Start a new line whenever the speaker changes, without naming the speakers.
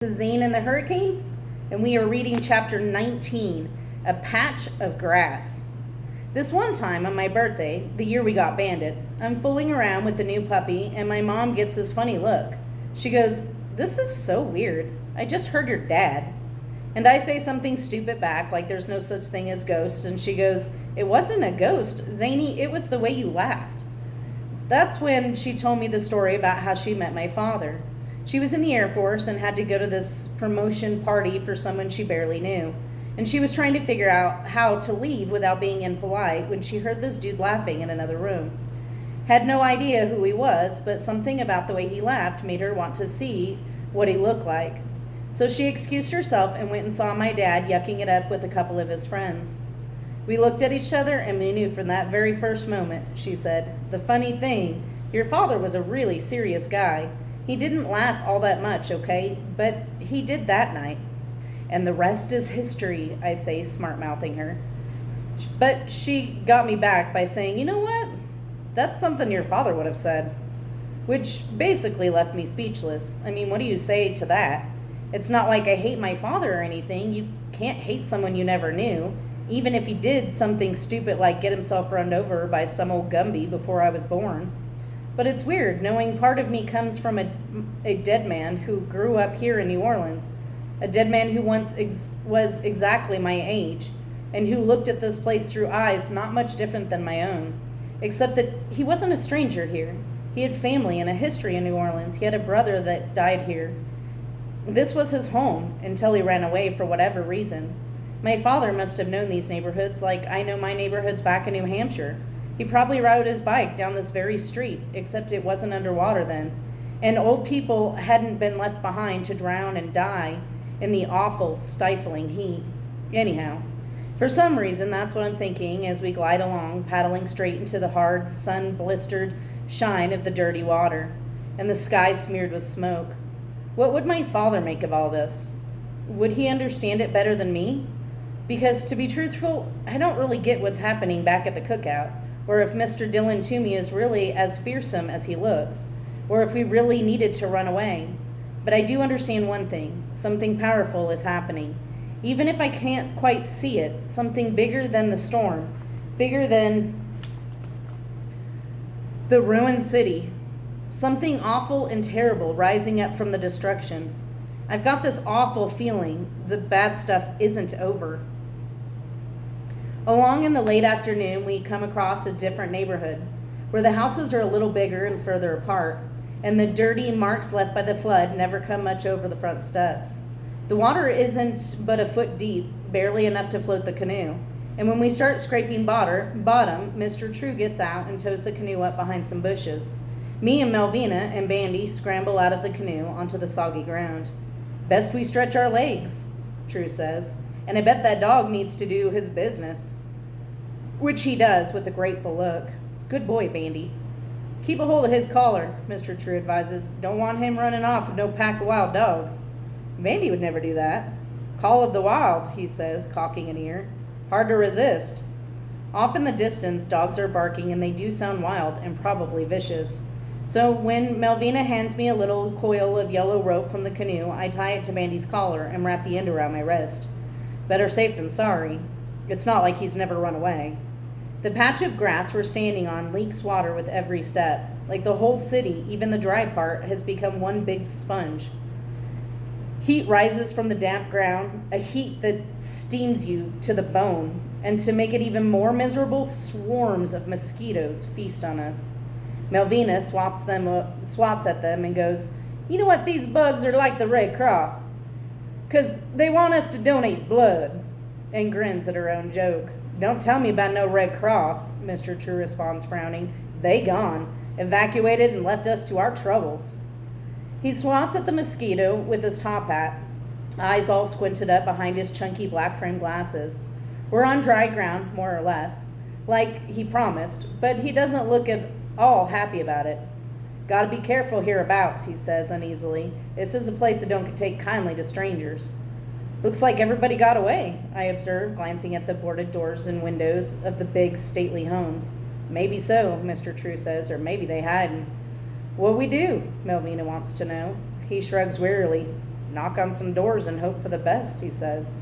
This is Zane and the Hurricane, and we are reading chapter 19, A Patch of Grass. This one time on my birthday, the year we got banded, I'm fooling around with the new puppy, and my mom gets this funny look. She goes, "This is so weird. I just heard your dad." And I say something stupid back, like there's no such thing as ghosts, and she goes, "It wasn't a ghost, Zany, it was the way you laughed." That's when she told me the story about how she met my father. She was in the Air Force and had to go to this promotion party for someone she barely knew. And she was trying to figure out how to leave without being impolite when she heard this dude laughing in another room. Had no idea who he was, but something about the way he laughed made her want to see what he looked like. So she excused herself and went and saw my dad yucking it up with a couple of his friends. We looked at each other and we knew from that very first moment, she said. "The funny thing, your father was a really serious guy. He didn't laugh all that much, okay? But he did that night." "And the rest is history," I say, smart-mouthing her. But she got me back by saying, "You know what? That's something your father would have said." Which basically left me speechless. I mean, what do you say to that? It's not like I hate my father or anything. You can't hate someone you never knew, even if he did something stupid like get himself run over by some old Gumby before I was born. But it's weird knowing part of me comes from a dead man who grew up here in New Orleans, a dead man who once was exactly my age, and who looked at this place through eyes not much different than my own, except that he wasn't a stranger here. He had family and a history in New Orleans. He had a brother that died here. This was his home until he ran away for whatever reason. My father must have known these neighborhoods like I know my neighborhoods back in New Hampshire. He probably rode his bike down this very street, except it wasn't underwater then. And old people hadn't been left behind to drown and die in the awful, stifling heat. Anyhow, for some reason, that's what I'm thinking as we glide along, paddling straight into the hard, sun-blistered shine of the dirty water, and the sky smeared with smoke. What would my father make of all this? Would he understand it better than me? Because, to be truthful, I don't really get what's happening back at the cookout, or if Mr. Dillon Toomey is really as fearsome as he looks, or if we really needed to run away. But I do understand one thing. Something powerful is happening. Even if I can't quite see it, something bigger than the storm, bigger than the ruined city, something awful and terrible rising up from the destruction. I've got this awful feeling the bad stuff isn't over. Along in the late afternoon, we come across a different neighborhood, where the houses are a little bigger and further apart, and the dirty marks left by the flood never come much over the front steps. The water isn't but a foot deep, barely enough to float the canoe, and when we start scraping bottom, Mr. True gets out and tows the canoe up behind some bushes. Me and Melvina and Bandy scramble out of the canoe onto the soggy ground. "Best we stretch our legs," True says, "and I bet that dog needs to do his business." Which he does with a grateful look. "Good boy, Bandy." "Keep a hold of his collar," Mr. True advises. "Don't want him running off with no pack of wild dogs." "Bandy would never do that." "Call of the wild," he says, cocking an ear. "Hard to resist." Off in the distance, dogs are barking, and they do sound wild and probably vicious. So when Melvina hands me a little coil of yellow rope from the canoe, I tie it to Bandy's collar and wrap the end around my wrist. Better safe than sorry. It's not like he's never run away. The patch of grass we're standing on leaks water with every step. Like the whole city, even the dry part, has become one big sponge. Heat rises from the damp ground, a heat that steams you to the bone. And to make it even more miserable, swarms of mosquitoes feast on us. Melvina swats at them and goes, "You know what, these bugs are like the Red Cross, 'cause they want us to donate blood," and grins at her own joke. "Don't tell me about no Red Cross," Mr. True responds, frowning. "They gone, evacuated and left us to our troubles." He swats at the mosquito with his top hat, eyes all squinted up behind his chunky black frame glasses. We're on dry ground, more or less, like he promised, but he doesn't look at all happy about it. "Gotta be careful hereabouts," he says uneasily. "This is a place that don't take kindly to strangers." "Looks like everybody got away," I observe, glancing at the boarded doors and windows of the big, stately homes. "Maybe so," Mr. True says, "or maybe they hadn't." "What we do?" Melvina wants to know. He shrugs wearily. knock on some doors and hope for the best, he says.